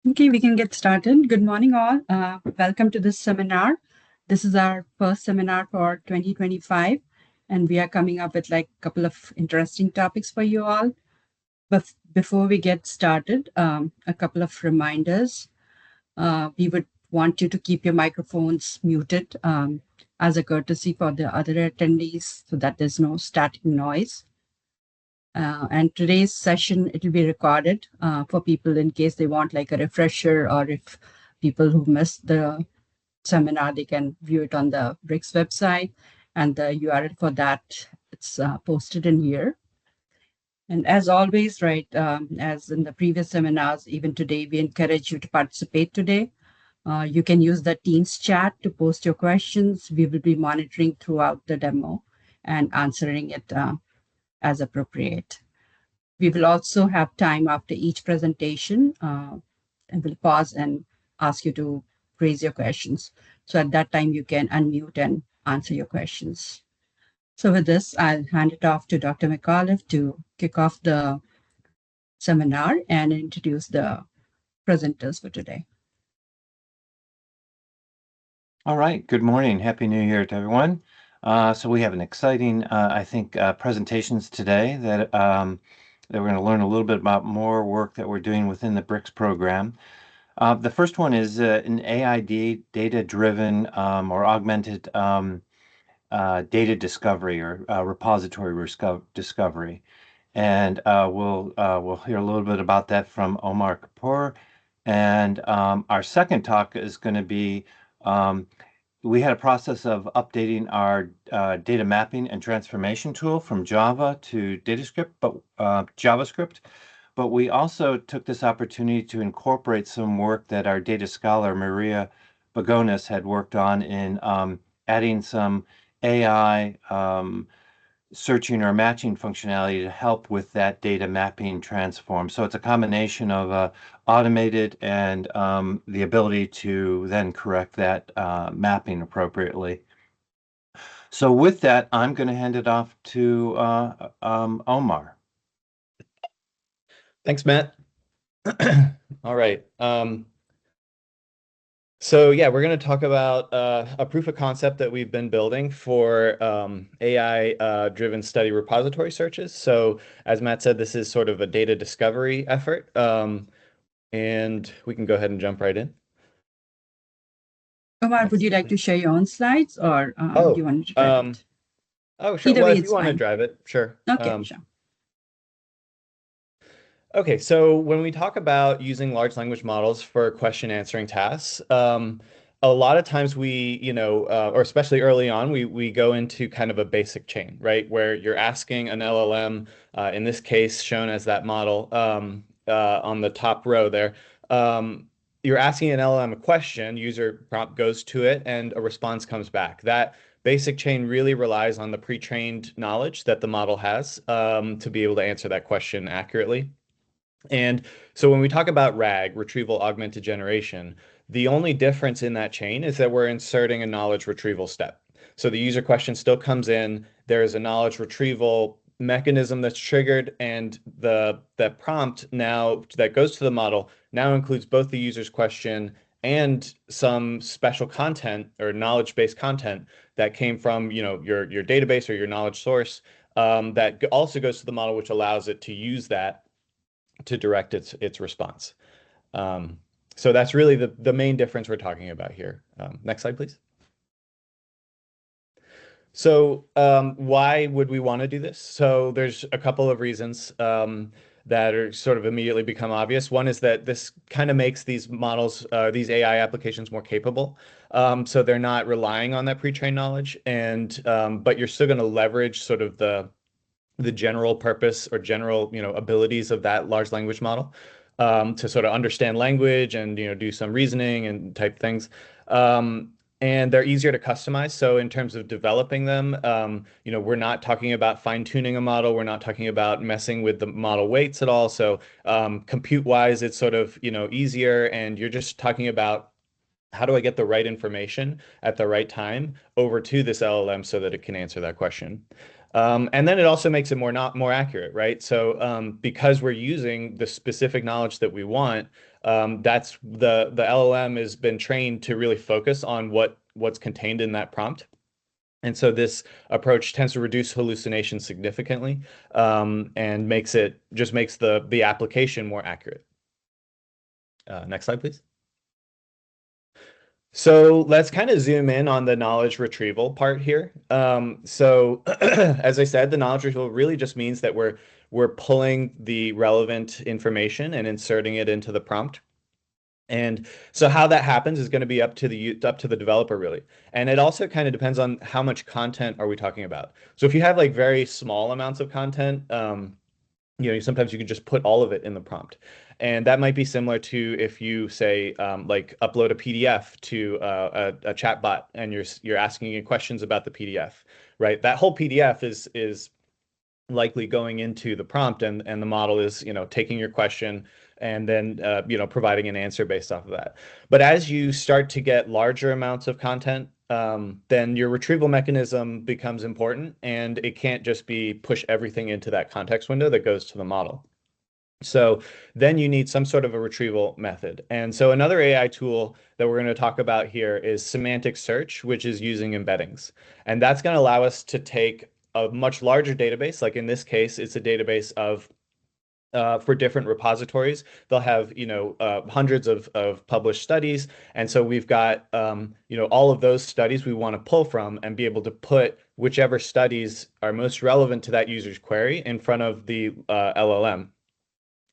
Okay, we can get started. Good morning, all. Welcome to this seminar. This is our first seminar for 2025, and we are coming up with like a couple of interesting topics for you all. But before we get started, a couple of reminders. We would want you to keep your microphones muted as a courtesy for the other attendees so that there's no static noise. And today's session, it will be recorded for people in case they want like a refresher, or if people who missed the seminar, they can view it on the BRICS website, and the URL for that, it's posted in here. And as always, right, as in the previous seminars, even today, we encourage you to participate today. You can use the Teams chat to post your questions. We will be monitoring throughout the demo and answering it as appropriate. We will also have time after each presentation, and we'll pause and ask you to raise your questions. So at that time, you can unmute and answer your questions. So with this, I'll hand it off to Dr. McAuliffe to kick off the seminar and introduce the presenters for today. All right. Good morning. Happy New Year to everyone. So we have an exciting, I think, presentations today that we're going to learn a little bit about more work that we're doing within the BRICS program. The first one is an AI data-driven or augmented data discovery or repository discovery. And we'll hear a little bit about that from Omar Kapoor. And our second talk is going to be we had a process of updating our data mapping and transformation tool from Java to JavaScript, but we also took this opportunity to incorporate some work that our data scholar Maria Bagones had worked on in adding some AI searching or matching functionality to help with that data mapping transform. So it's a combination of automated and the ability to then correct that mapping appropriately. So with that, I'm going to hand it off to Omar. Thanks, Matt. All right. So yeah, we're going to talk about a proof of concept that we've been building for AI-driven study repository searches. So as Matt said, this is sort of a data discovery effort, and we can go ahead and jump right in. Omar, would you like to share your own slides, or do you want to drive it? Oh, sure. Either well, way, if you want to drive it, sure. Okay, sure. Okay, so when we talk about using large language models for question answering tasks, a lot of times we, or especially early on, we go into kind of a basic chain, right? Where you're asking an LLM, in this case, shown as that model on the top row there. You're asking an LLM a question, user prompt goes to it, and a response comes back. That basic chain really relies on the pre-trained knowledge that the model has to be able to answer that question accurately. And so when we talk about RAG, retrieval augmented generation, the only difference in that chain is that we're inserting a knowledge retrieval step. So the user question still comes in, there is a knowledge retrieval mechanism that's triggered, and that prompt now that goes to the model now includes both the user's question and some special content or knowledge-based content that came from your database or your knowledge source that also goes to the model, which allows it to use that to direct its response. So that's really the main difference we're talking about here. Next slide, please. So why would we want to do this? So there's a couple of reasons that are sort of immediately become obvious. One is that this kind of makes these models, these AI applications more capable. So they're not relying on that pre-trained knowledge, and but you're still going to leverage sort of the general purpose or general abilities of that large language model to sort of understand language and do some reasoning and type things. And they're easier to customize. So in terms of developing them, we're not talking about fine tuning a model. We're not talking about messing with the model weights at all. So compute wise, it's sort of easier, and you're just talking about how do I get the right information at the right time over to this LLM so that it can answer that question. And then it also makes it more accurate, right? So because we're using the specific knowledge that we want, That's the LLM has been trained to really focus on what's contained in that prompt. And so this approach tends to reduce hallucination significantly, and makes the application more accurate. Next slide, please. So let's kind of zoom in on the knowledge retrieval part here. So as I said, the knowledge retrieval really just means that we're pulling the relevant information and inserting it into the prompt. And so how that happens is going to be up to the developer really. And it also kind of depends on how much content are we talking about. So if you have like very small amounts of content, sometimes you can just put all of it in the prompt. And that might be similar to if you say like upload a PDF to a chat bot and you're asking it questions about the PDF, right? That whole PDF is likely going into the prompt, and the model is taking your question and then providing an answer based off of that. But as you start to get larger amounts of content, then your retrieval mechanism becomes important, and it can't just be push everything into that context window that goes to the model. So then you need some sort of a retrieval method. And so another AI tool that we're going to talk about here is semantic search, which is using embeddings. And that's going to allow us to take a much larger database. Like in this case, it's a database of for different repositories. They'll have hundreds of published studies, and so we've got all of those studies we want to pull from and be able to put whichever studies are most relevant to that user's query in front of the LLM.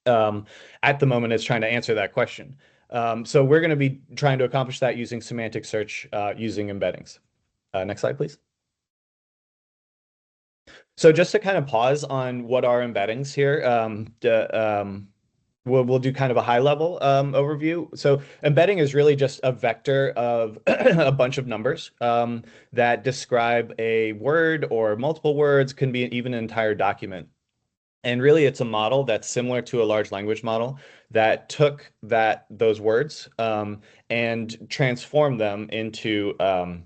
At the moment, it's trying to answer that question. So we're going to be trying to accomplish that using semantic search, using embeddings. Next slide, please. So just to kind of pause on what are embeddings here, we'll do kind of a high level overview. So embedding is really just a vector of a bunch of numbers that describe a word or multiple words, can be even an entire document. And really, it's a model that's similar to a large language model that took those words and transformed them into an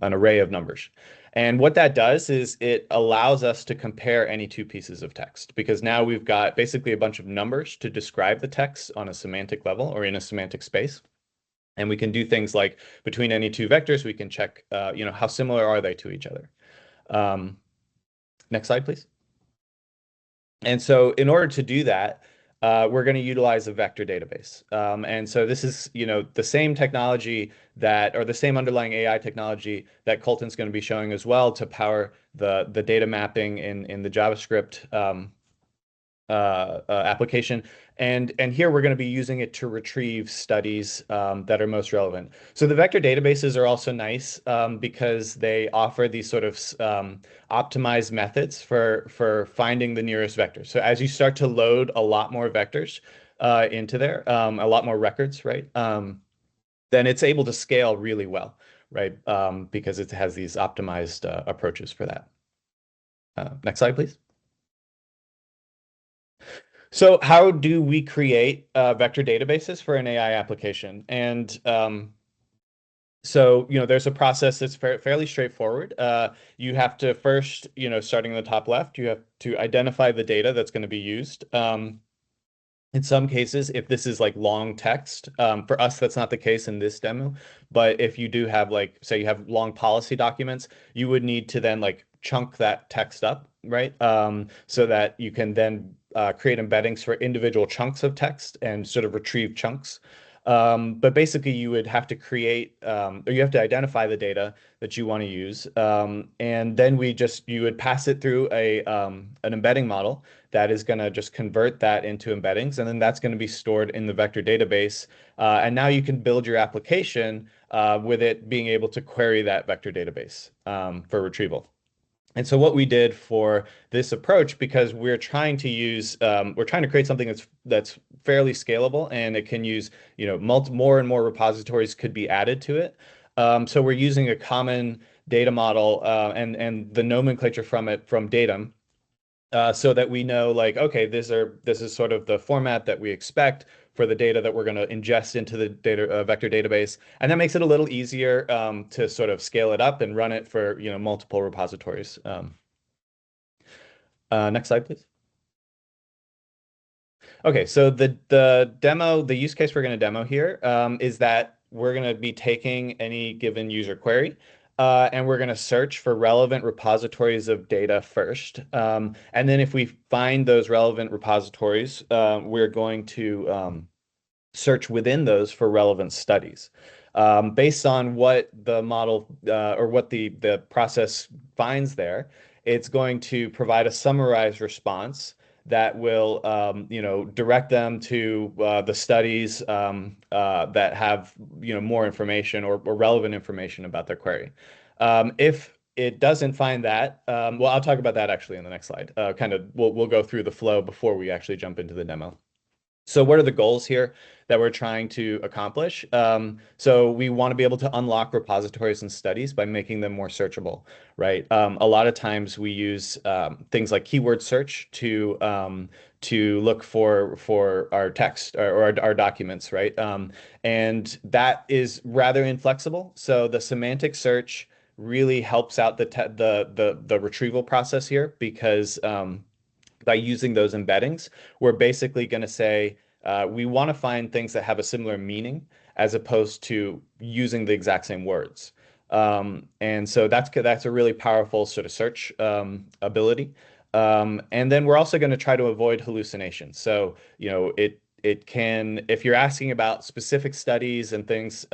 array of numbers. And what that does is it allows us to compare any two pieces of text, because now we've got basically a bunch of numbers to describe the text on a semantic level or in a semantic space. And we can do things like between any two vectors, we can check, how similar are they to each other. Next slide, please. And so in order to do that, we're going to utilize a vector database. And so this is, the same technology or the same underlying AI technology that Colton's going to be showing as well to power the data mapping in the JavaScript application. And here we're going to be using it to retrieve studies that are most relevant. So the vector databases are also nice because they offer these sort of optimized methods for finding the nearest vector. So as you start to load a lot more vectors into there, a lot more records, right? Then it's able to scale really well, right? Because it has these optimized approaches for that. Next slide, please. So how do we create vector databases for an AI application? And so, there's a process that's fairly straightforward. You have to first, starting in the top left, you have to identify the data that's going to be used. In some cases, if this is like long text, for us, that's not the case in this demo. But if you do have say you have long policy documents, you would need to then chunk that text up, right? So that you can then create embeddings for individual chunks of text and sort of retrieve chunks. But basically, you would have to create, or you have to identify the data that you want to use, and then you would pass it through an embedding model that is going to just convert that into embeddings, and then that's going to be stored in the vector database. And now you can build your application with it being able to query that vector database for retrieval. And so what we did for this approach, because we're trying to create something that's fairly scalable, and it can use, more and more repositories could be added to it. So we're using a common data model and the nomenclature from Datum, so that we know okay, this is sort of the format that we expect for the data that we're going to ingest into the data vector database, and that makes it a little easier to sort of scale it up and run it for multiple repositories. Next slide, please. Okay, so the use case we're going to demo here is that we're going to be taking any given user query, and we're going to search for relevant repositories of data first. And then if we find those relevant repositories, we're going to search within those for relevant studies. Based on what the model or what the process finds there, it's going to provide a summarized response that will direct them to the studies that have more information or relevant information about their query. If it doesn't find that, well, I'll talk about that actually in the next slide. We'll go through the flow before we actually jump into the demo. So what are the goals here that we're trying to accomplish? So we want to be able to unlock repositories and studies by making them more searchable, right? A lot of times we use things like keyword search to look for our text or our documents, right? And that is rather inflexible. So the semantic search really helps out the retrieval process here because by using those embeddings, we're basically going to say we want to find things that have a similar meaning as opposed to using the exact same words. And so that's a really powerful sort of search ability. And then we're also going to try to avoid hallucination. So, it can, if you're asking about specific studies and things,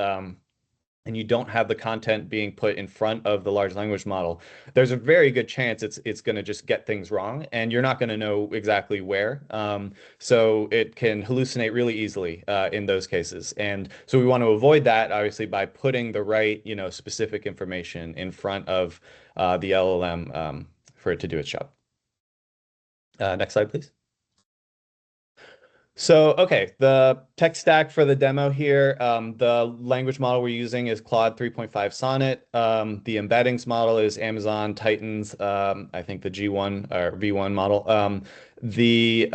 and you don't have the content being put in front of the large language model, there's a very good chance it's going to just get things wrong, and you're not going to know exactly where. So it can hallucinate really easily in those cases, and so we want to avoid that, obviously, by putting the right, specific information in front of the LLM for it to do its job. Next slide, please. So, okay, the tech stack for the demo here, the language model we're using is Claude 3.5 Sonnet. The embeddings model is Amazon Titans, I think the G1 or V1 model. The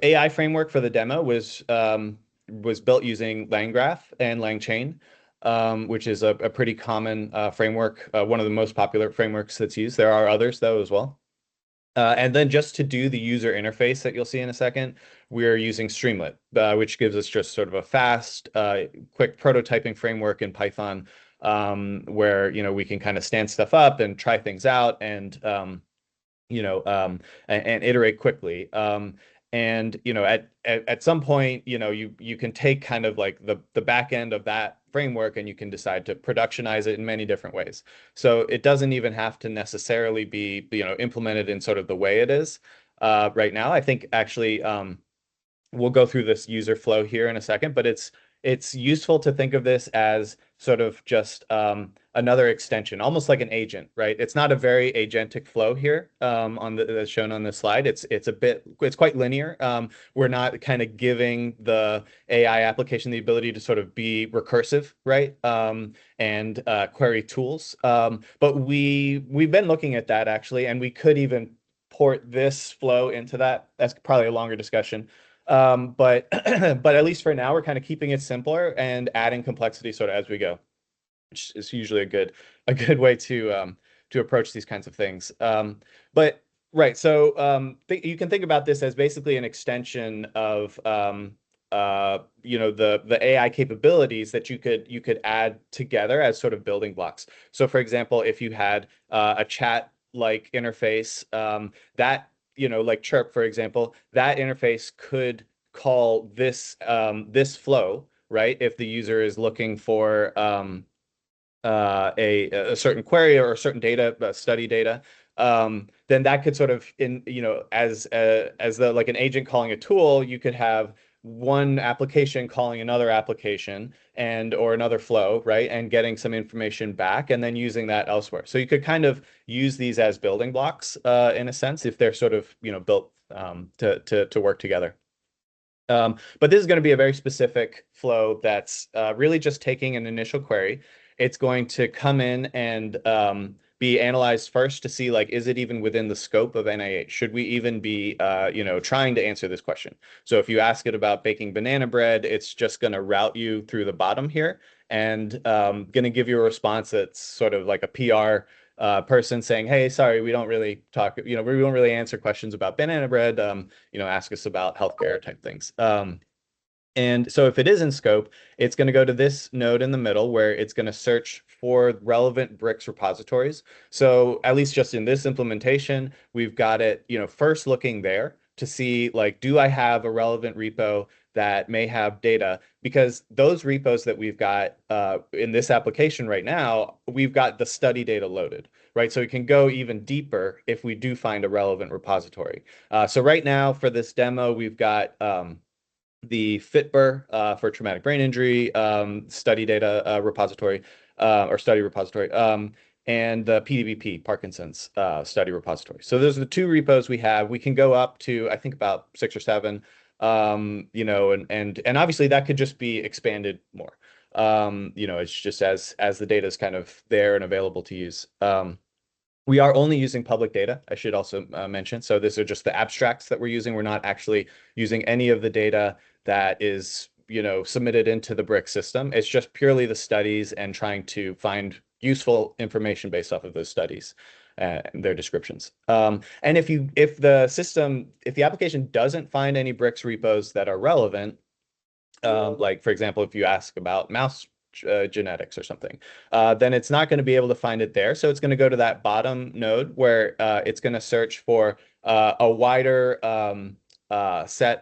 AI framework for the demo was built using LangGraph and LangChain, which is a pretty common framework, one of the most popular frameworks that's used. There are others, though, as well. And then just to do the user interface that you'll see in a second, we're using Streamlit, which gives us just sort of a fast, quick prototyping framework in Python, where we can kind of stand stuff up and try things out and iterate quickly. And at some point, you can take kind of like the back end of that framework and you can decide to productionize it in many different ways. So it doesn't even have to necessarily be implemented in sort of the way it is right now. I think actually we'll go through this user flow here in a second, but it's useful to think of this as sort of just another extension, almost like an agent, right? It's not a very agentic flow here that's shown on this slide. It's quite linear. We're not kind of giving the AI application the ability to sort of be recursive, right? And query tools. But we've been looking at that actually, and we could even port this flow into that. That's probably a longer discussion. But at least for now, we're kind of keeping it simpler and adding complexity sort of as we go, which is usually a good way to approach these kinds of things. But right, so you can think about this as basically an extension of the AI capabilities that you could add together as sort of building blocks. So for example, if you had a chat like interface that like Chirp, for example, that interface could call this flow, right? If the user is looking for a certain query or a certain data, study data, then that could sort of as like an agent calling a tool, you could have one application calling another application or another flow, right? And getting some information back and then using that elsewhere. So you could kind of use these as building blocks in a sense if they're sort of built to work together. But this is going to be a very specific flow that's really just taking an initial query. It's going to come in and be analyzed first to see, like, is it even within the scope of NIH? Should we even be, trying to answer this question? So if you ask it about baking banana bread, it's just going to route you through the bottom here and going to give you a response that's sort of like a PR person saying, hey, sorry, we don't really talk, we don't really answer questions about banana bread, ask us about healthcare type things. And so if it is in scope, it's going to go to this node in the middle where it's going to search for relevant BRICS repositories. So at least just in this implementation, we've got it, first looking there to see, like, do I have a relevant repo that may have data? Because those repos that we've got in this application right now, we've got the study data loaded, right? So we can go even deeper if we do find a relevant repository. So right now for this demo, we've got the FitBur for traumatic brain injury study data repository or study repository, and the PDBP, Parkinson's study repository. So those are the two repos we have. We can go up to, I think, about 6 or 7, and obviously that could just be expanded more. It's just as the data is kind of there and available to use. We are only using public data, I should also mention. So these are just the abstracts that we're using. We're not actually using any of the data that is, submitted into the BRICS system. It's just purely the studies and trying to find useful information based off of those studies and their descriptions. And if the application doesn't find any BRICS repos that are relevant, like for example, if you ask about mouse genetics or something, then it's not going to be able to find it there. So it's going to go to that bottom node where it's going to search for a wider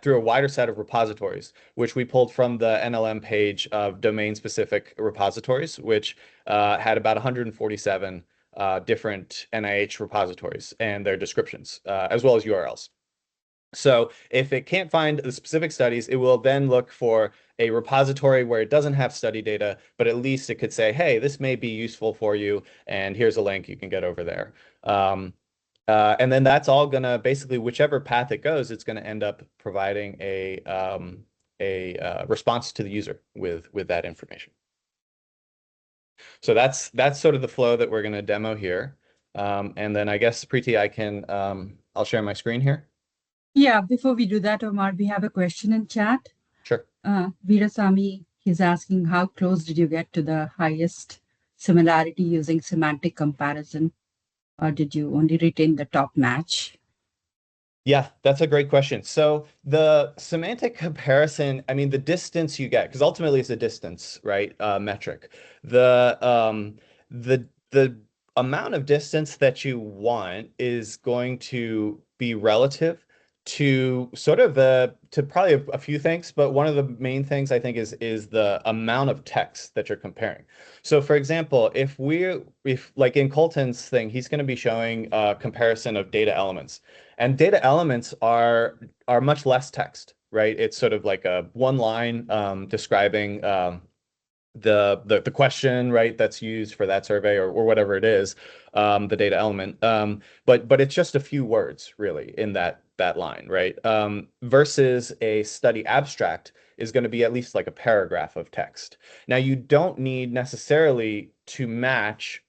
through a wider set of repositories, which we pulled from the NLM page of domain-specific repositories, which had about 147 different NIH repositories and their descriptions, as well as URLs. So if it can't find the specific studies, it will then look for a repository where it doesn't have study data, but at least it could say, hey, this may be useful for you, and here's a link you can get over there. And then that's all going to basically, whichever path it goes, it's going to end up providing a response to the user with that information. So that's sort of the flow that we're going to demo here. And then I guess, Preeti, I'll share my screen here. Yeah, before we do that, Omar, we have a question in chat. Sure. Veerasamy, he's asking, how close did you get to the highest similarity using semantic comparison? Or did you only retain the top match? Yeah, that's a great question. So the semantic comparison, I mean, the distance you get, because ultimately it's a distance, right? Metric. The amount of distance that you want is going to be relative to sort of to probably a few things, but one of the main things I think is the amount of text that you're comparing. So for example, if like in Colton's thing, he's going to be showing a comparison of data elements. And data elements are much less text, right? It's sort of like a one line describing the question, right, that's used for that survey or whatever it is, the data element. But it's just a few words really in that line, right? Versus a study abstract is going to be at least like a paragraph of text. Now you don't need necessarily to match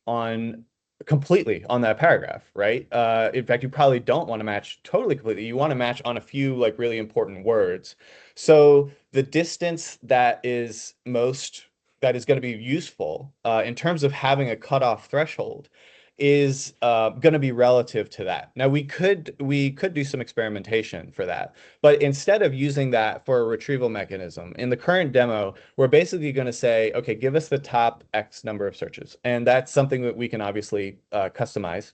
completely on that paragraph, right? In fact, you probably don't want to match totally completely. You want to match on a few like really important words. So the distance that is going to be useful in terms of having a cutoff threshold is going to be relative to that. Now we could do some experimentation for that, but instead of using that for a retrieval mechanism in the current demo, we're basically going to say, okay, give us the top X number of searches, and that's something that we can obviously customize.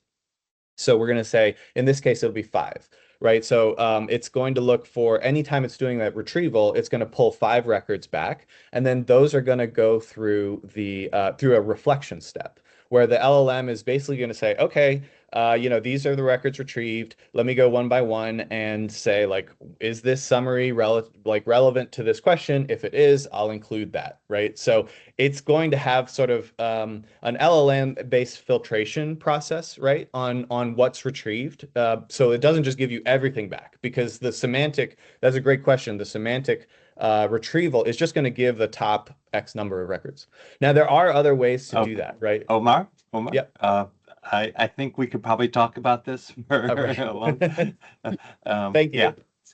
So we're going to say, in this case, it'll be 5, right? So it's going to look for, anytime it's doing that retrieval, it's going to pull 5 records back. And then those are going to go through through a reflection step, where the LLM is basically going to say, okay, these are the records retrieved. Let me go one by one and say, like, is this summary relevant to this question? If it is, I'll include that, right? So it's going to have sort of an LLM-based filtration process, right, on what's retrieved. So it doesn't just give you everything back, because that's a great question. The semantic retrieval is just going to give the top X number of records. Now, there are other ways to do that, right? Omar? Yep. I think we could probably talk about this for a long time. Thank you. Yeah.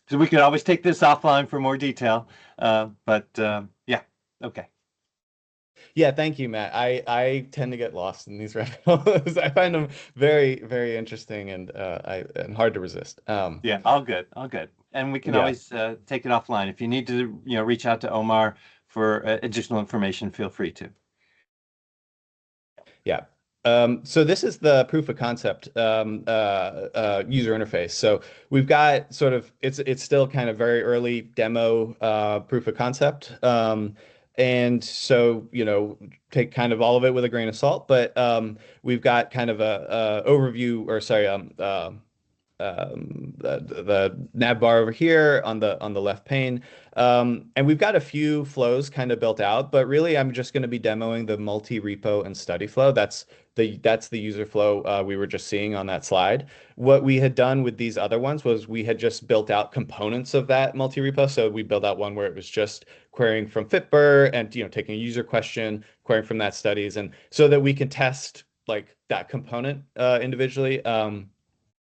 So we could always take this offline for more detail. But yeah, okay. Yeah, thank you, Matt. I tend to get lost in these rabbit holes. I find them very, very interesting and hard to resist. Yeah, all good, all good. And we can Yeah. always take it offline. If you need to, reach out to Omar for additional information, feel free to. Yeah. So this is the proof of concept user interface. So we've got sort of it's still kind of very early demo proof of concept. And so, take kind of all of it with a grain of salt, but we've got kind of a overview or sorry, the nav bar over here on the left pane. And we've got a few flows kind of built out, but really I'm just going to be demoing the multi-repo and study flow. That's the user flow we were just seeing on that slide. What we had done with these other ones was we had just built out components of that multi-repo. So we built out one where it was just querying from FitBur and taking a user question, querying from that studies, and so that we can test like that component individually.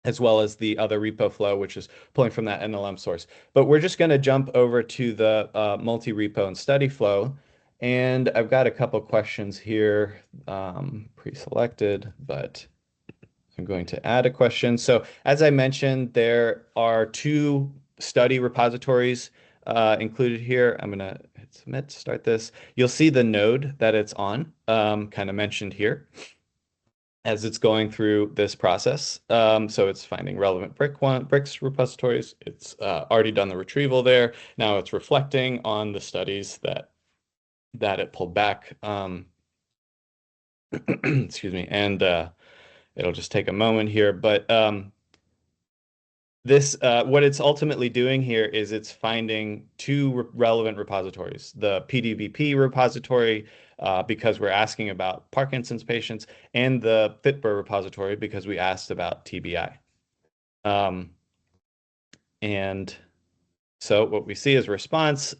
As well as the other repo flow, which is pulling from that NLM source. But we're just going to jump over to the multi-repo and study flow. And I've got a couple questions here pre-selected, but I'm going to add a question. So as I mentioned, there are two study repositories included here. I'm going to hit submit to start this. You'll see the node that it's on, kind of mentioned here as it's going through this process. So it's finding relevant BRICS repositories. It's already done the retrieval there. Now it's reflecting on the studies that it pulled back. Excuse me. And it'll just take a moment here. But this what it's ultimately doing here is it's finding two relevant repositories, the PDBP repository because we're asking about Parkinson's patients, and the FitBur repository because we asked about TBI. And so what we see is response.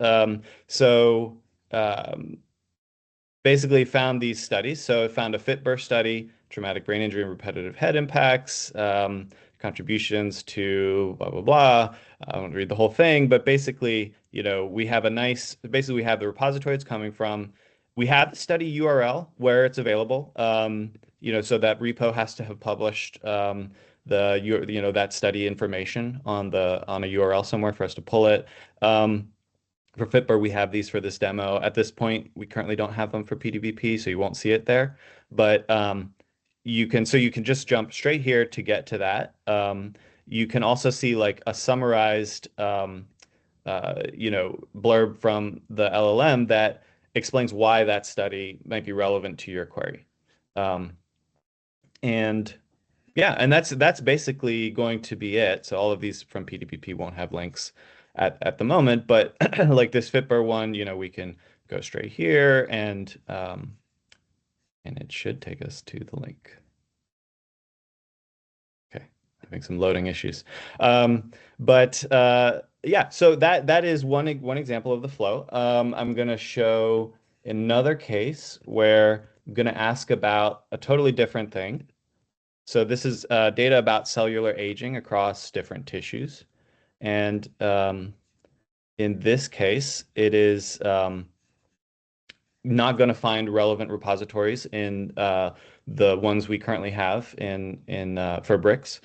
Basically found these studies. So it found a FitBur study, traumatic brain injury and repetitive head impacts, contributions to blah, blah, blah. I won't read the whole thing, but basically, we have we have the repository it's coming from. We have the study URL where it's available. So that repo has to have published that study information on a URL somewhere for us to pull it. For FitBur, we have these for this demo. At this point, we currently don't have them for PDBP, so you won't see it there. But you can just jump straight here to get to that. You can also see like a summarized blurb from the LLM that explains why that study might be relevant to your query. And yeah, and that's basically going to be it. So all of these from PDBP won't have links at the moment, but like this FitBur one, we can go straight here and it should take us to the link. Okay, having some loading issues. But yeah, so that is one example of the flow. I'm gonna show another case where I'm gonna ask about a totally different thing. So this is data about cellular aging across different tissues. And in this case, it is not going to find relevant repositories in the ones we currently have in for BRICS.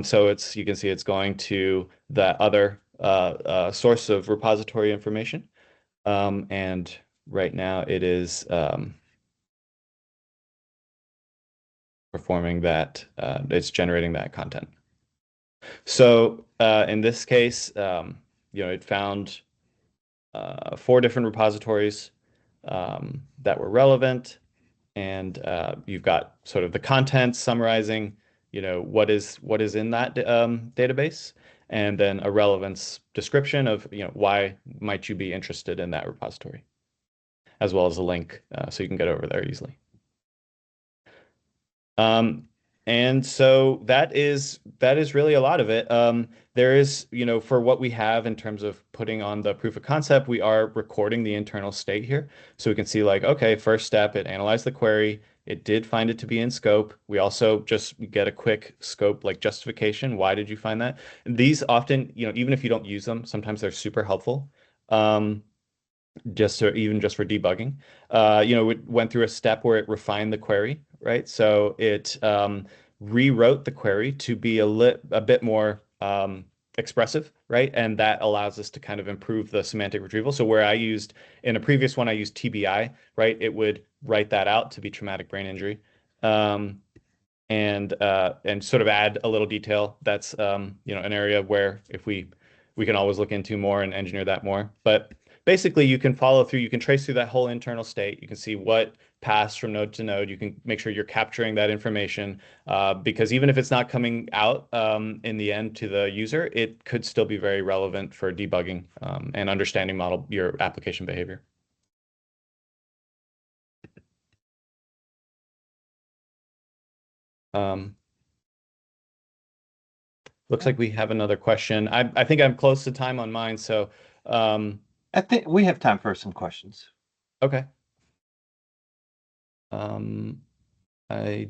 So you can see it's going to the other source of repository information. And right now it is performing that, it's generating that content. So in this case, it found 4 different repositories that were relevant, and you've got sort of the content summarizing, what is in that database, and then a relevance description of, why might you be interested in that repository, as well as a link so you can get over there easily. And so that is really a lot of it. There is, for what we have in terms of putting on the proof of concept, we are recording the internal state here. So we can see like, okay, first step, it analyzed the query. It did find it to be in scope. We also just get a quick scope like justification. Why did you find that? And these often, even if you don't use them, sometimes they're super helpful. even just for debugging. It went through a step where it refined the query, right? So it rewrote the query to be a bit more expressive, right? And that allows us to kind of improve the semantic retrieval. So where in a previous one, I used TBI, right? It would write that out to be traumatic brain injury. Um, and sort of add a little detail. That's an area where if we can always look into more and engineer that more. But basically, you can follow through. You can trace through that whole internal state. You can see what passed from node to node. You can make sure you're capturing that information because even if it's not coming out in the end to the user, it could still be very relevant for debugging and understanding your application behavior. Um, Looks like we have another question. I think I'm close to time on mine, so I think we have time for some questions. okay. I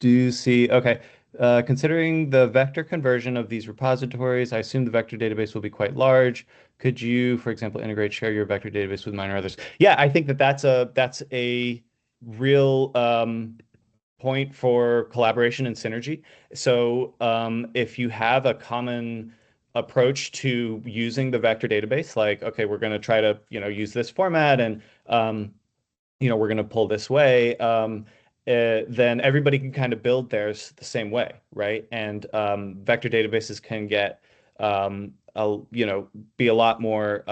do see. Okay. Considering the vector conversion of these repositories, I assume the vector database will be quite large. Could you, for example, share your vector database with mine or others? Yeah, I think that's a real point for collaboration and synergy. So if you have a common approach to using the vector database, like, okay, we're going to try to, use this format and, we're going to pull this way, then everybody can kind of build theirs the same way, right? And vector databases can get, be a lot more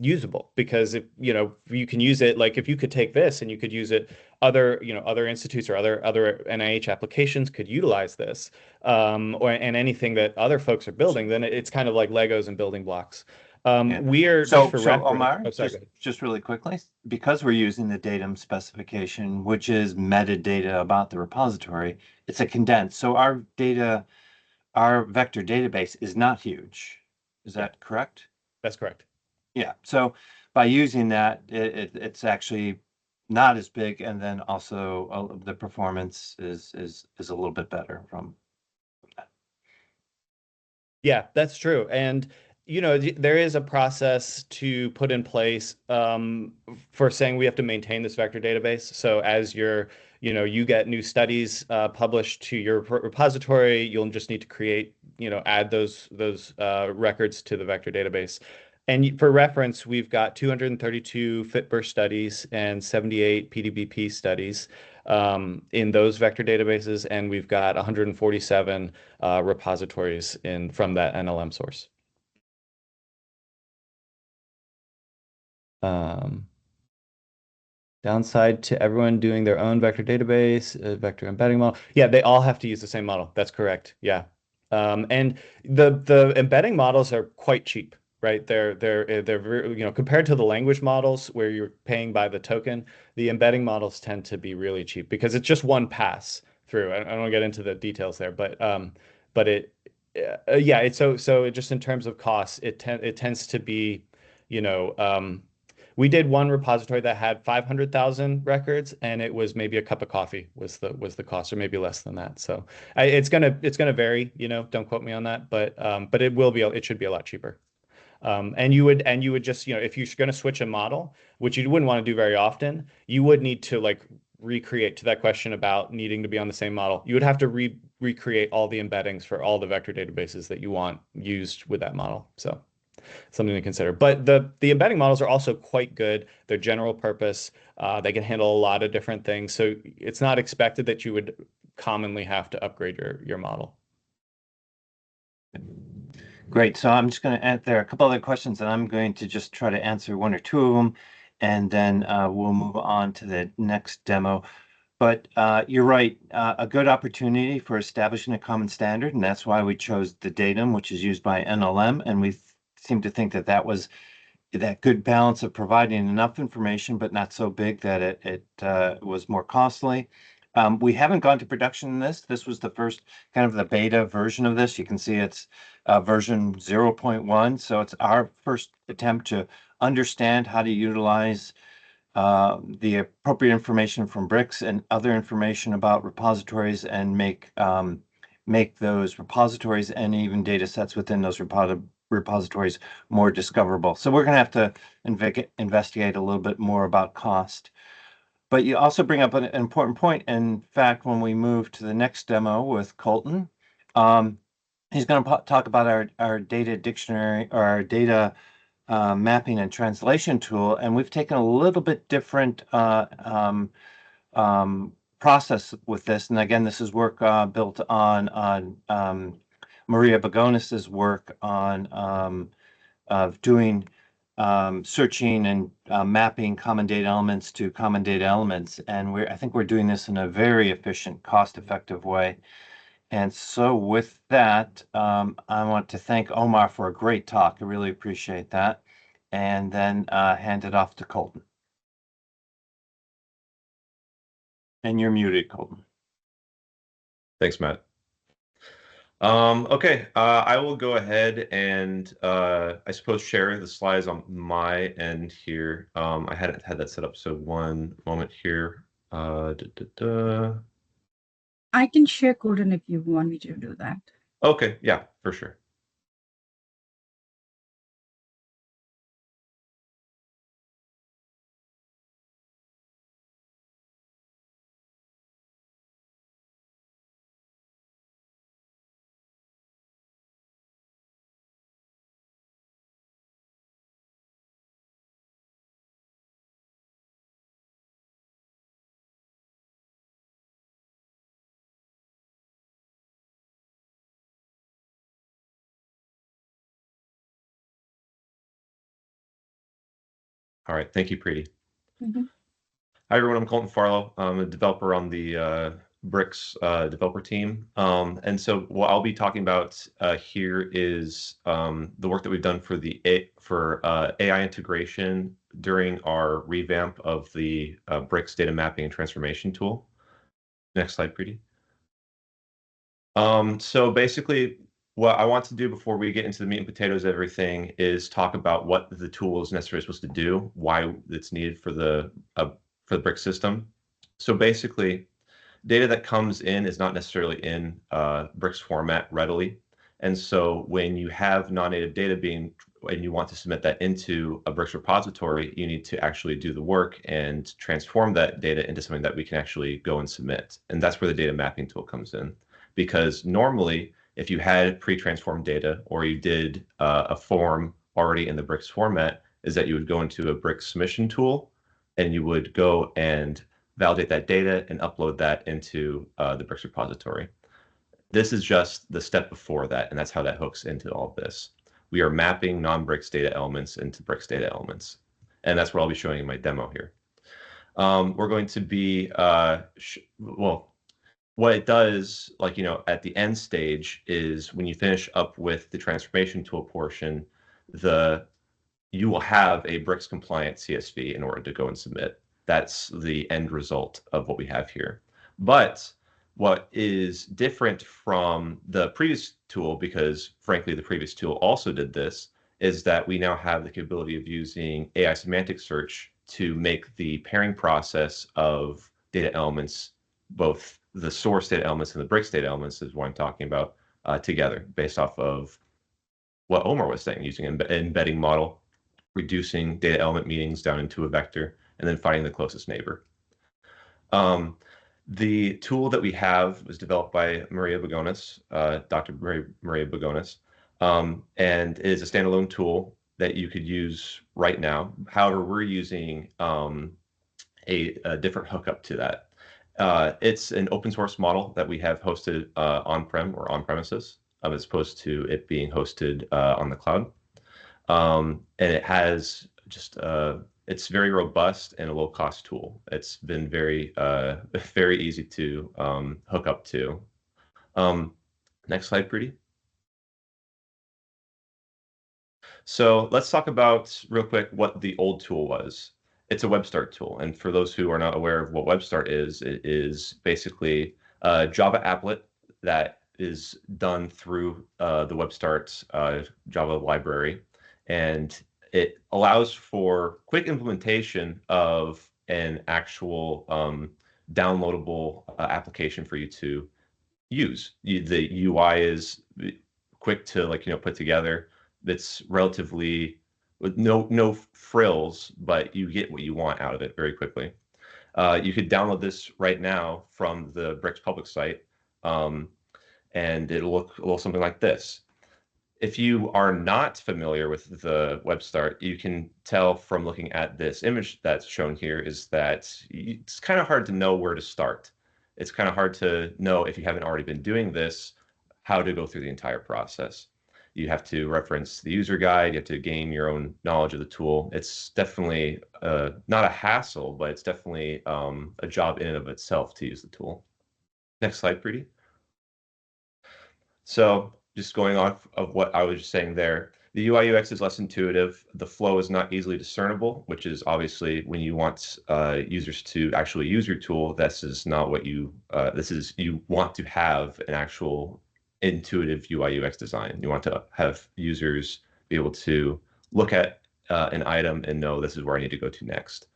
usable because if you can use it, like if you could take this and you could use it, other institutes or other NIH applications could utilize this, and anything that other folks are building, then it's kind of like Legos and building blocks. Yeah. We are So, just for so reference. Omar, Oh, sorry, go ahead. just really quickly, because we're using the datum specification, which is metadata about the repository, it's a condensed. So our vector database is not huge. Is Yeah, that correct? that's correct. Yeah. So by using that, it's actually not as big, and then also the performance is a little bit better from that. Yeah, that's true. And there is a process to put in place for saying we have to maintain this vector database. So as you get new studies published to your repository, you'll just need to add those records to the vector database. And for reference, we've got 232 FitBurst studies and 78 PDBP studies in those vector databases, and we've got 147 repositories from that NLM source. Um, Downside to everyone doing their own vector database, vector embedding model. Yeah, they all have to use the same model. That's correct. Yeah. And the embedding models are quite cheap, right? They're very, compared to the language models where you're paying by the token, the embedding models tend to be really cheap because it's just one pass through. I don't get into the details there, but yeah, it's so just in terms of costs, it tends to be, you know, we did one repository that had 500,000 records, and it was maybe a cup of coffee was the cost, or maybe less than that. So it's gonna vary. Don't quote me on that, but it should be a lot cheaper. And you would just, if you're going to switch a model, which you wouldn't want to do very often, you would need to like recreate to that question about needing to be on the same model. You would have to recreate all the embeddings for all the vector databases that you want used with that model. So something to consider. But the embedding models are also quite good. They're general purpose. They can handle a lot of different things. So it's not expected that you would commonly have to upgrade your model. Great. So I'm just going to add there are a couple other questions, and I'm going to just try to answer one or two of them, and then we'll move on to the next demo. But you're right, a good opportunity for establishing a common standard, and that's why we chose the datum, which is used by NLM, and we seem to think that that was that good balance of providing enough information, but not so big that it was more costly. We haven't gone to production in this. This was the first kind of the beta version of this. You can see it's version 0.1. So it's our first attempt to understand how to utilize the appropriate information from BRICS and other information about repositories and make those repositories and even data sets within those repositories more discoverable. So we're going to have to investigate a little bit more about cost. But you also bring up an important point. In fact, when we move to the next demo with Colton, he's going to talk about our data dictionary, or our data mapping and translation tool, and we've taken a little bit different process with this. And again, this is work built on Maria Begonis's work on of doing searching and mapping common data elements to common data elements. And I think we're doing this in a very efficient, cost-effective way. And so with that, I want to thank Omar for a great talk. I really appreciate that. And then hand it off to Colton. And you're muted, Colton. Thanks, Matt. Okay, I will go ahead and I suppose share the slides on my end here. I hadn't had that set up, so one moment here. I can share Colton if you want me to do that. Okay, yeah, for sure. All right, thank you, Preeti. Hi, everyone. I'm Colton Farlow. I'm a developer on the BRICS developer team. And so what I'll be talking about here is the work that we've done for AI integration during our revamp of the BRICS data mapping and transformation tool. Next slide, Preeti. So basically, what I want to do before we get into the meat and potatoes of everything is talk about what the tool is necessarily supposed to do, why it's needed for the BRICS system. So basically, data that comes in is not necessarily in BRICS format readily. And so when you have non-native data and you want to submit that into a BRICS repository, you need to actually do the work and transform that data into something that we can actually go and submit. And that's where the data mapping tool comes in. Because normally, if you had pre-transformed data or you did a form already in the BRICS format, is that you would go into a BRICS submission tool and you would go and validate that data and upload that into the BRICS repository. This is just the step before that, and that's how that hooks into all of this. We are mapping non-BRICS data elements into BRICS data elements, and that's what I'll be showing in my demo here. We're going to be, what it does, at the end stage is when you finish up with the transformation tool portion, you will have a BRICS compliant CSV in order to go and submit. That's the end result of what we have here. But what is different from the previous tool, because frankly, the previous tool also did this, is that we now have the capability of using AI semantic search to make the pairing process of data elements, both the source data elements and the BRICS data elements is what I'm talking about, together based off of what Omar was saying, using an embedding model, reducing data element meanings down into a vector, and then finding the closest neighbor. The tool that we have was developed by Maria Begonis, Dr. Maria Begonis, and is a standalone tool that you could use right now. However, we're using a different hookup to that. It's an open source model that we have hosted on-prem or on-premises, as opposed to it being hosted on the cloud. And it has just it's very robust and a low-cost tool. It's been very very easy to hook up to. Next slide, Preeti. So let's talk about real quick what the old tool was. It's a WebStart tool, and for those who are not aware of what WebStart is, it is basically a Java applet that is done through the WebStart Java library, and it allows for quick implementation of an actual downloadable application for you to use. The UI is quick to put together. It's relatively with no frills, but you get what you want out of it very quickly. You could download this right now from the BRICS public site, and it'll look a little something like this. If you are not familiar with the web start, you can tell from looking at this image that's shown here is that it's kind of hard to know where to start. It's kind of hard to know if you haven't already been doing this, how to go through the entire process. You have to reference the user guide, you have to gain your own knowledge of the tool. It's definitely not a hassle, but it's definitely a job in and of itself to use the tool. Next slide, Preeti. So just going off of what I was just saying there, the UI UX is less intuitive. The flow is not easily discernible, which is obviously when you want users to actually use your tool, this is not what you, you want to have an actual intuitive UI UX design. You want to have users be able to look at an item and know this is where I need to go to next.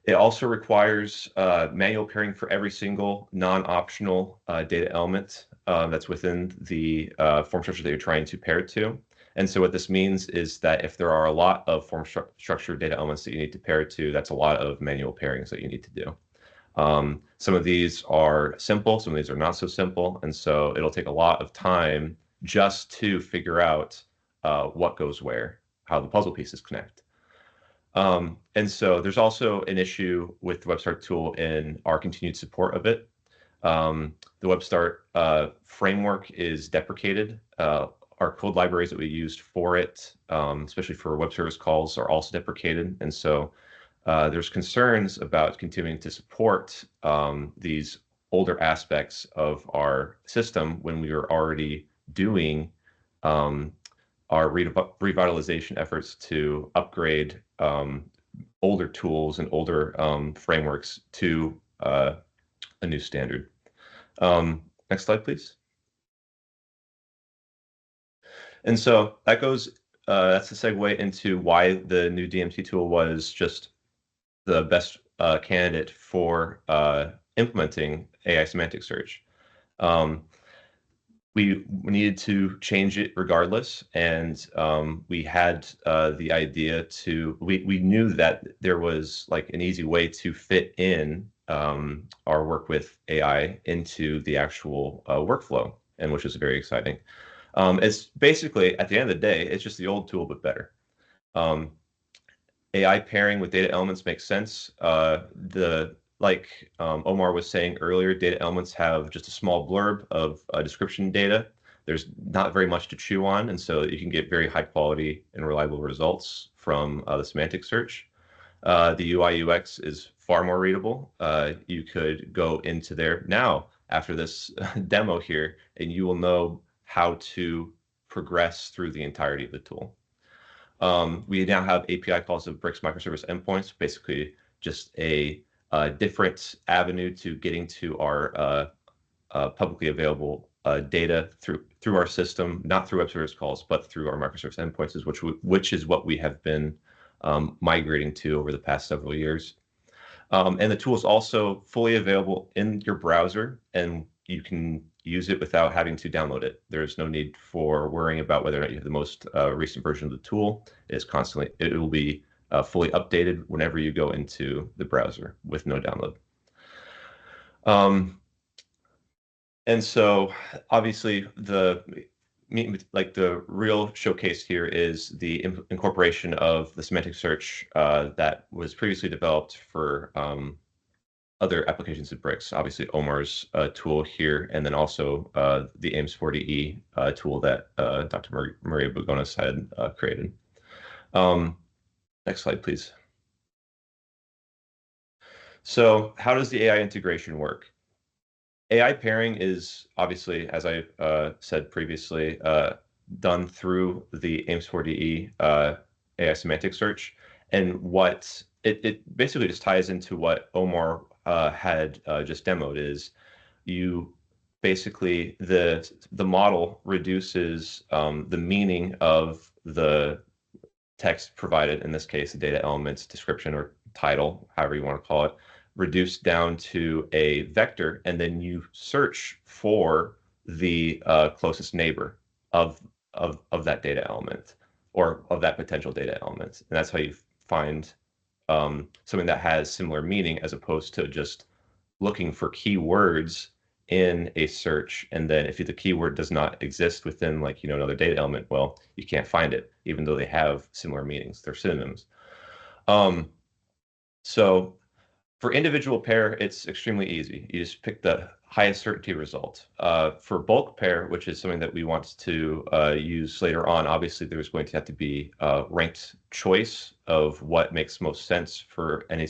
It also requires manual pairing for every single non-optional data element that's within the form structure that you're trying to pair it to. And so what this means is that if there are a lot of form structure data elements that you need to pair it to, that's a lot of manual pairings that you need to do. Some of these are simple, some of these are not so simple. And so it'll take a lot of time just to figure out what goes where, how the puzzle pieces connect. And so there's also an issue with the WebStart tool in our continued support of it. The WebStart framework is deprecated. Our code libraries that we used for it, especially for web service calls, are also deprecated. And so there's concerns about continuing to support these older aspects of our system when we were already doing our revitalization efforts to upgrade older tools and older frameworks to a new standard. Next slide, please. And so that goes, that's the segue into why the new DMT tool was just the best candidate for implementing AI semantic search. We needed to change it regardless, and we had the idea to, we knew that there was like an easy way to fit in our work with AI into the actual workflow, and which is very exciting. It's basically, at the end of the day, it's just the old tool, but better. AI pairing with data elements makes sense. Like Omar was saying earlier, data elements have just a small blurb of description data. There's not very much to chew on, and so you can get very high quality and reliable results from the semantic search. The UI UX is far more readable. You could go into there now after this demo here, and you will know how to progress through the entirety of the tool. We now have API calls of BRICS microservice endpoints, basically just a different avenue to getting to our publicly available data through our system, not through web service calls, but through our microservice endpoints, which is what we have been migrating to over the past several years. And the tool is also fully available in your browser, and you can use it without having to download it. There's no need for worrying about whether or not you have the most recent version of the tool. It will be fully updated whenever you go into the browser with no download. And so obviously the real showcase here is the incorporation of the semantic search that was previously developed for other applications of BRICS. Obviously Omar's tool here, and then also the AIMS40E tool that Dr. Maria Bugonis had created. Next slide, please. So how does the AI integration work? AI pairing is obviously, as I said previously, done through the AIMS40E AI semantic search. And what it basically just ties into what Omar had just demoed is you basically, the model reduces the meaning of the text provided, in this case, the data elements, description, or title, however you want to call it, reduced down to a vector, and then you search for the closest neighbor of of that data element or of that potential data element. And that's how you find something that has similar meaning, as opposed to just looking for keywords in a search. And then if the keyword does not exist within, like, another data element, well, you can't find it, even though they have similar meanings. They're synonyms. So for individual pair, it's extremely easy. You just pick the highest certainty result. For bulk pair, which is something that we want to use later on, obviously there's going to have to be ranked choice of what makes most sense for any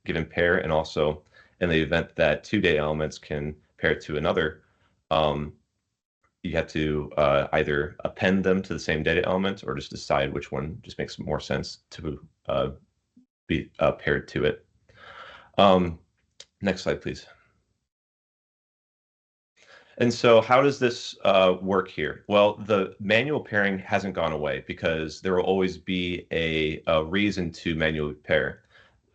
given pair, and also in the event that two data elements can pair to another, you have to either append them to the same data element, or just decide which one just makes more sense to be paired to it. Next slide, please. And so how does this work here? Well, the manual pairing hasn't gone away, because there will always be a reason to manually pair.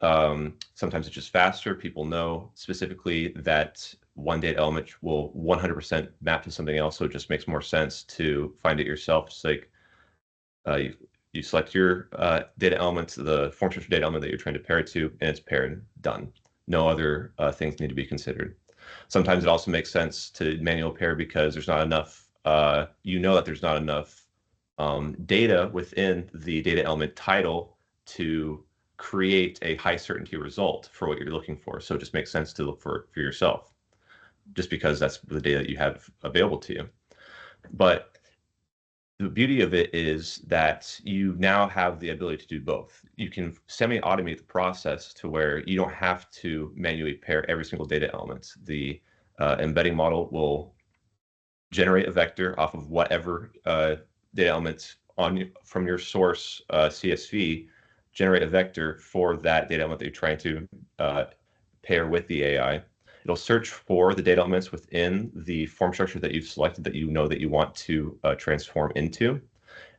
Sometimes it's just faster. People know specifically that one data element will 100% map to something else, so it just makes more sense to find it yourself. It's like you select your data element, the form structure data element that you're trying to pair it to, and it's paired, done. No other things need to be considered. Sometimes it also makes sense to manual pair because there's not enough, that there's not enough data within the data element title to create a high certainty result for what you're looking for. So it just makes sense to look for yourself, just because that's the data that you have available to you. But the beauty of it is that you now have the ability to do both. You can semi-automate the process to where you don't have to manually pair every single data element. The embedding model will generate a vector off of whatever data elements from your source CSV, generate a vector for that data element that you're trying to pair with the AI. It'll search for the data elements within the form structure that you've selected that you want to transform into,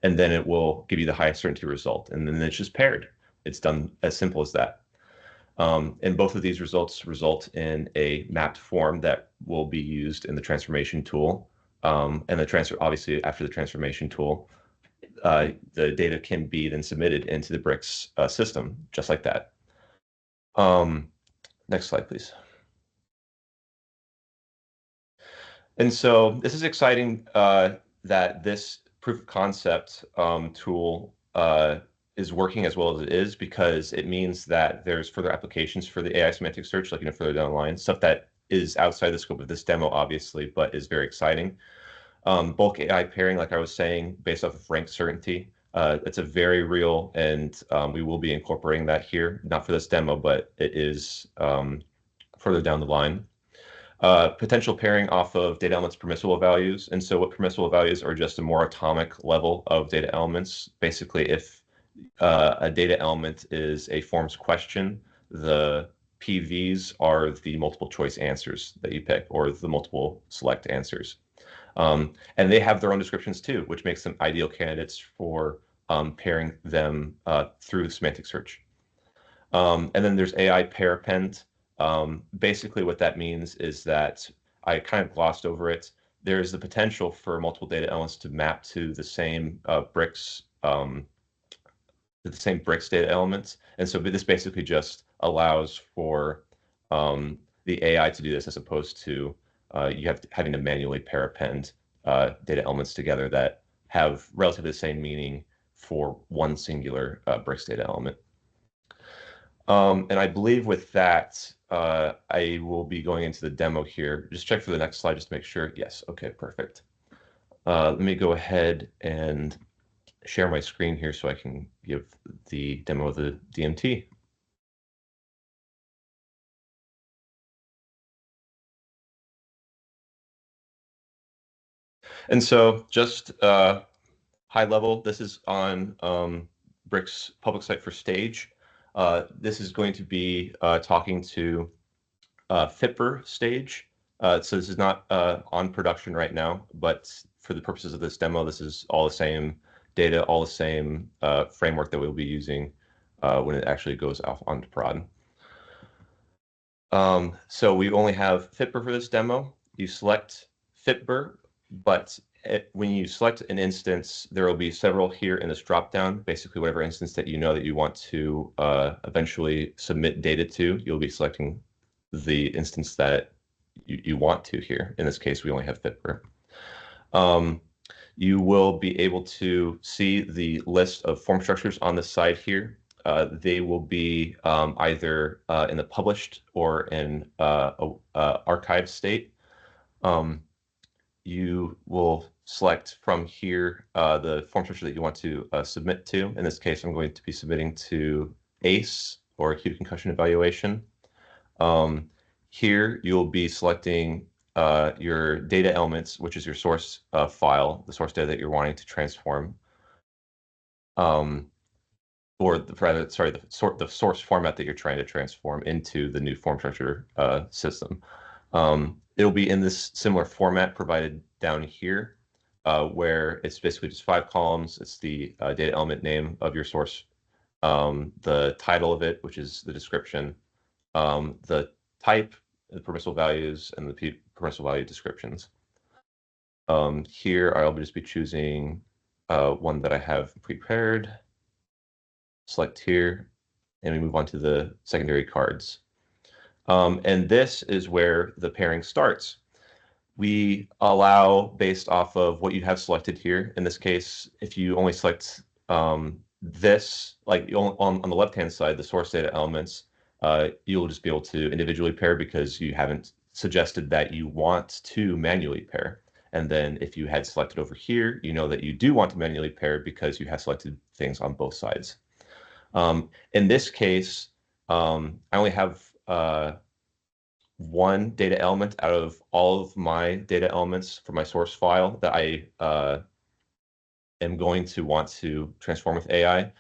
and then it will give you the highest certainty result, and then it's just paired. It's done as simple as that. And both of these results result in a mapped form that will be used in the transformation tool. And obviously after the transformation tool, the data can be then submitted into the BRICS system, just like that. Next slide, please. And so this is exciting that this proof of concept tool is working as well as it is, because it means that there's further applications for the AI semantic search, like further down the line, stuff that is outside the scope of this demo, obviously, but is very exciting. Bulk AI pairing, like I was saying, based off of ranked certainty, it's a very real, and we will be incorporating that here, not for this demo, but it is further down the line. Potential pairing off of data elements' permissible values. And so what permissible values are just a more atomic level of data elements. Basically, if a data element is a forms question, the PVs are the multiple choice answers that you pick, or the multiple select answers. And they have their own descriptions too, which makes them ideal candidates for pairing them through semantic search. And then there's AI pair append. Basically what that means is that I kind of glossed over it. There's the potential for multiple data elements to map to the same BRICS data elements. And so this basically just allows for the AI to do this, as opposed to having to manually pair append data elements together that have relatively the same meaning for one singular BRICS data element. And I believe with that, I will be going into the demo here. Just check for the next slide just to make sure. Yes, okay, perfect. Let me go ahead and share my screen here so I can give the demo of the DMT. And so just high level, this is on BRICS public site for stage. This is going to be talking to FIPR stage. So this is not on production right now, but for the purposes of this demo, this is all the same data, all the same framework that we'll be using when it actually goes off onto prod. So we only have FIPR for this demo. You select FIPR, but when you select an instance, there will be several here in this dropdown. Basically, whatever instance that you know that you want to eventually submit data to, you'll be selecting the instance that you want to here. In this case, we only have FIPR. You will be able to see the list of form structures on the side here. They will be either in the published or in archived state. You will select from here the form structure that you want to submit to. In this case, I'm going to be submitting to ACE, or acute concussion evaluation. Here, you'll be selecting your data elements, which is your source file, the source data that you're wanting to transform, or the source format that you're trying to transform into the new form structure system. It'll be in this similar format provided down here, where it's basically just 5 columns. It's the data element name of your source, the title of it, which is the description, the type, the permissible values, and the permissible value descriptions. Here, I'll just be choosing one that I have prepared. Select here, and we move on to the secondary cards. And this is where the pairing starts. We allow based off of what you have selected here. In this case, if you only select this, like on the left-hand side, the source data elements, you'll just be able to individually pair because you haven't suggested that you want to manually pair. And then if you had selected over here, you know that you do want to manually pair because you have selected things on both sides. In this case, I only have one data element out of all of my data elements for my source file that I am going to want to transform with AI.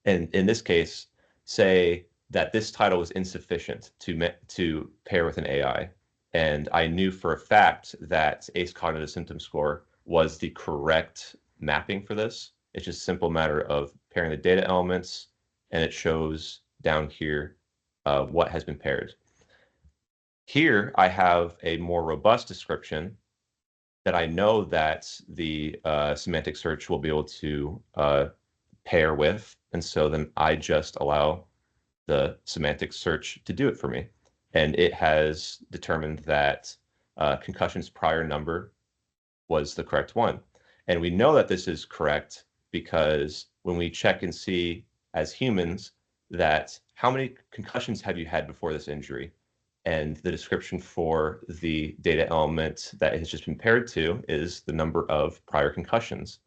And in this case, say that this title was insufficient to pair with an AI. And I knew for a fact that ACE cognitive symptom score was the correct mapping for this. It's just a simple matter of pairing the data elements, and it shows down here what has been paired. Here, I have a more robust description that I know that the semantic search will be able to pair with. And so then I just allow the semantic search to do it for me. And it has determined that concussion's prior number was the correct one. And we know that this is correct because when we check and see as humans that how many concussions have you had before this injury? And the description for the data element that it has just been paired to is the number of prior concussions.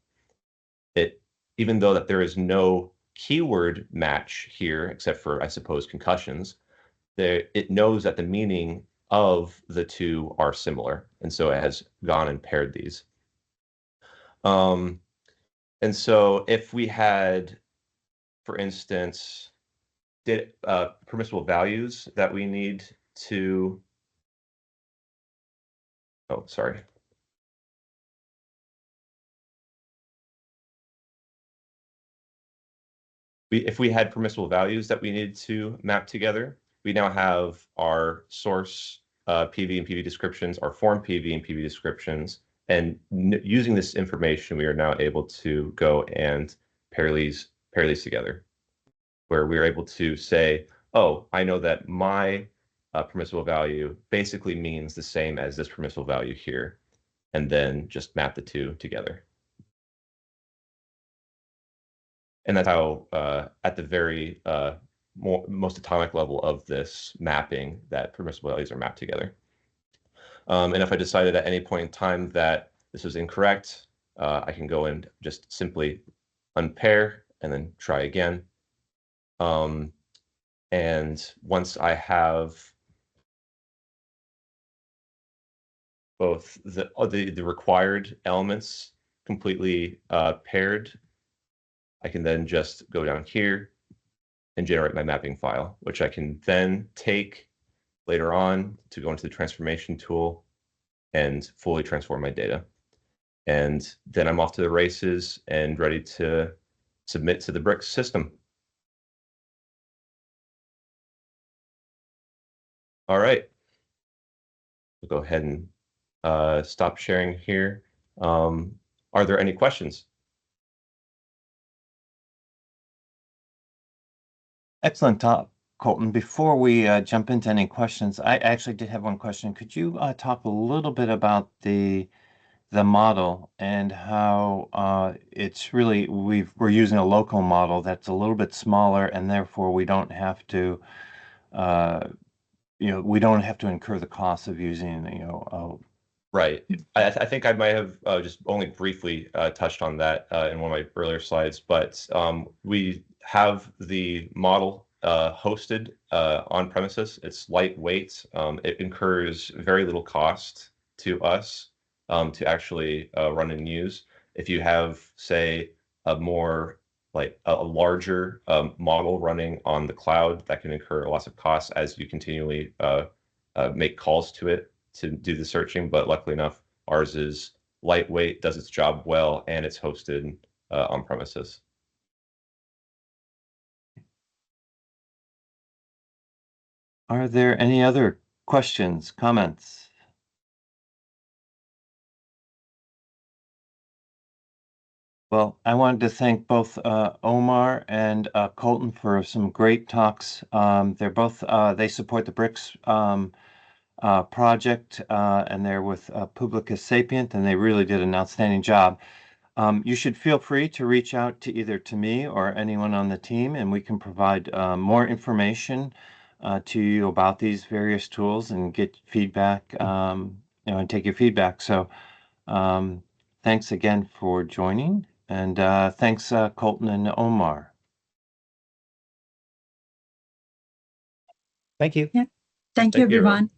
Even though that there is no keyword match here, except for, I suppose, concussions, it knows that the meaning of the two are similar. And so it has gone and paired these. And so if we had, for instance, permissible values that we need to, oh, sorry. If we had permissible values that we needed to map together, we now have our source PV and PV descriptions, our form PV and PV descriptions, and using this information, we are now able to go and pair these together, where we're able to say, oh, I know that my permissible value basically means the same as this permissible value here, and then just map the two together. And that's how, at the very most atomic level of this mapping, that permissible values are mapped together. And if I decided at any point in time that this was incorrect, I can go and just simply unpair and then try again. And once I have both the required elements completely paired, I can then just go down here and generate my mapping file, which I can then take later on to go into the transformation tool and fully transform my data. And then I'm off to the races and ready to submit to the BRICS system. All right. We'll go ahead and stop sharing here. Are there any questions? Excellent talk, Colton. Before we jump into any questions, I actually did have one question. Could you talk a little bit about the model and how it's really we're using a local model that's a little bit smaller, and therefore we don't have to we don't have to incur the cost of using Right. I think I might have just only briefly touched on that in one of my earlier slides, but we have the model hosted on premises. It's lightweight. It incurs very little cost to us to actually run and use. If you have, say, a more like a larger model running on the cloud, that can incur lots of costs as you continually make calls to it to do the searching, but luckily enough, ours is lightweight, does its job well, and it's hosted on premises. Are there any other questions, comments? Well, I wanted to thank both Omar and Colton for some great talks. They're both they support the BRICS project, and they're with Publica Sapient, and they really did an outstanding job. You should feel free to reach out to either to me or anyone on the team, and we can provide more information to you about these various tools and get feedback, and take your feedback. So thanks again for joining, and thanks Colton and Omar. Thank you. Yeah. Thank you, Thank you, everyone. everyone.